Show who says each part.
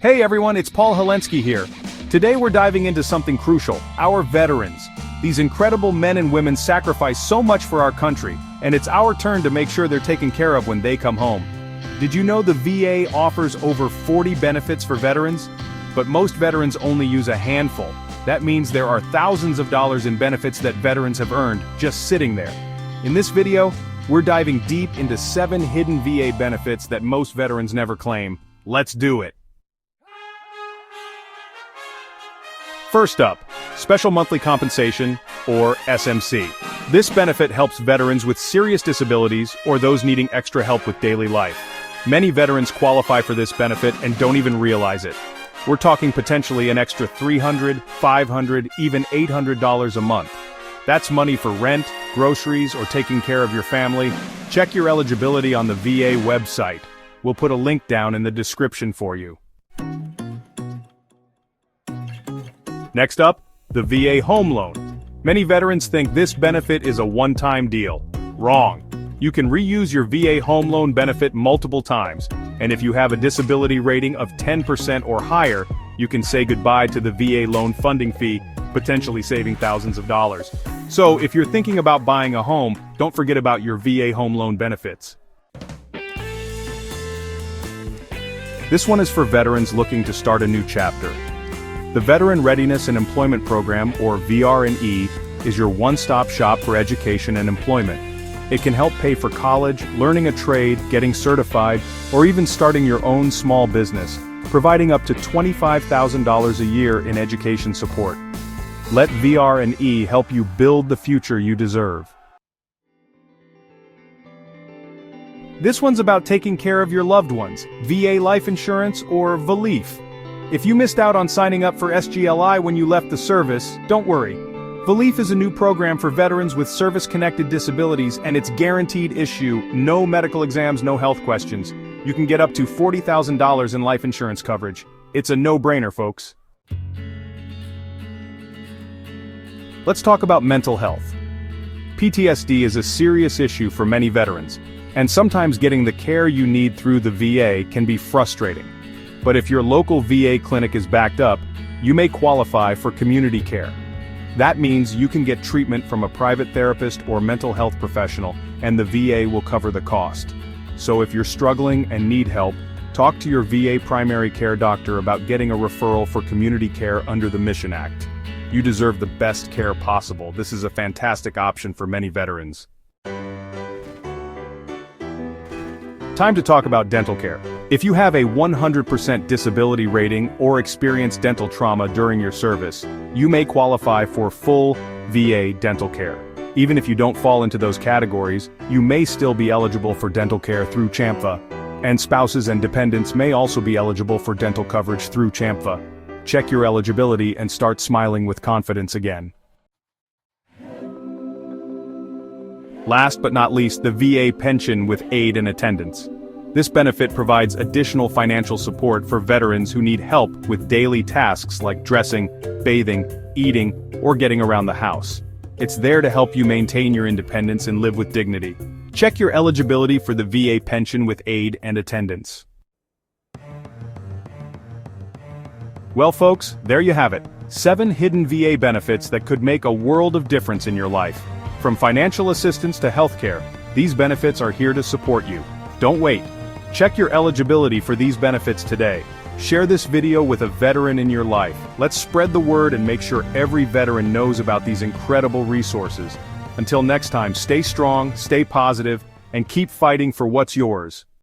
Speaker 1: Hey everyone, it's Paul Helensky here. Today we're diving into something crucial, our veterans. These incredible men and women sacrifice so much for our country, and it's our turn to make sure they're taken care of when they come home. Did you know the VA offers over 40 benefits for veterans? But most veterans only use a handful. That means there are thousands of dollars in benefits that veterans have earned just sitting there. In this video, we're diving deep into 7 hidden VA benefits that most veterans never claim. Let's do it. First up, Special Monthly Compensation, or SMC. This benefit helps veterans with serious disabilities or those needing extra help with daily life. Many veterans qualify for this benefit and don't even realize it. We're talking potentially an extra $300, $500, even $800 a month. That's money for rent, groceries, or taking care of your family. Check your eligibility on the VA website. We'll put a link down in the description for you. Next up, the VA Home Loan. Many veterans think this benefit is a one-time deal. Wrong. You can reuse your VA Home Loan benefit multiple times, and if you have a disability rating of 10% or higher, you can say goodbye to the VA loan funding fee, potentially saving thousands of dollars. So, if you're thinking about buying a home, don't forget about your VA Home Loan benefits. This one is for veterans looking to start a new chapter. The Veteran Readiness and Employment Program, or VR&E, is your one-stop shop for education and employment. It can help pay for college, learning a trade, getting certified, or even starting your own small business, providing up to $25,000 a year in education support. Let VR&E help you build the future you deserve. This one's about taking care of your loved ones, VA life insurance, or VALIF. If you missed out on signing up for SGLI when you left the service, don't worry. VALIF is a new program for veterans with service-connected disabilities, and it's guaranteed issue, no medical exams, no health questions. You can get up to $40,000 in life insurance coverage. It's a no-brainer, folks. Let's talk about mental health. PTSD is a serious issue for many veterans, and sometimes getting the care you need through the VA can be frustrating. But if your local VA clinic is backed up, you may qualify for community care. That means you can get treatment from a private therapist or mental health professional, and the VA will cover the cost. So if you're struggling and need help, talk to your VA primary care doctor about getting a referral for community care under the Mission Act. You deserve the best care possible. This is a fantastic option for many veterans. Time to talk about dental care. If you have a 100% disability rating or experience dental trauma during your service, you may qualify for full VA dental care. Even if you don't fall into those categories, you may still be eligible for dental care through CHAMFA, and spouses and dependents may also be eligible for dental coverage through CHAMFA. Check your eligibility and start smiling with confidence again. Last but not least, the VA pension with aid and attendance. This benefit provides additional financial support for veterans who need help with daily tasks like dressing, bathing, eating, or getting around the house. It's there to help you maintain your independence and live with dignity. Check your eligibility for the VA pension with aid and attendance. Well folks, there you have it. 7 hidden VA benefits that could make a world of difference in your life. From financial assistance to healthcare, these benefits are here to support you. Don't wait. Check your eligibility for these benefits today. Share this video with a veteran in your life. Let's spread the word and make sure every veteran knows about these incredible resources. Until next time, stay strong, stay positive, and keep fighting for what's yours.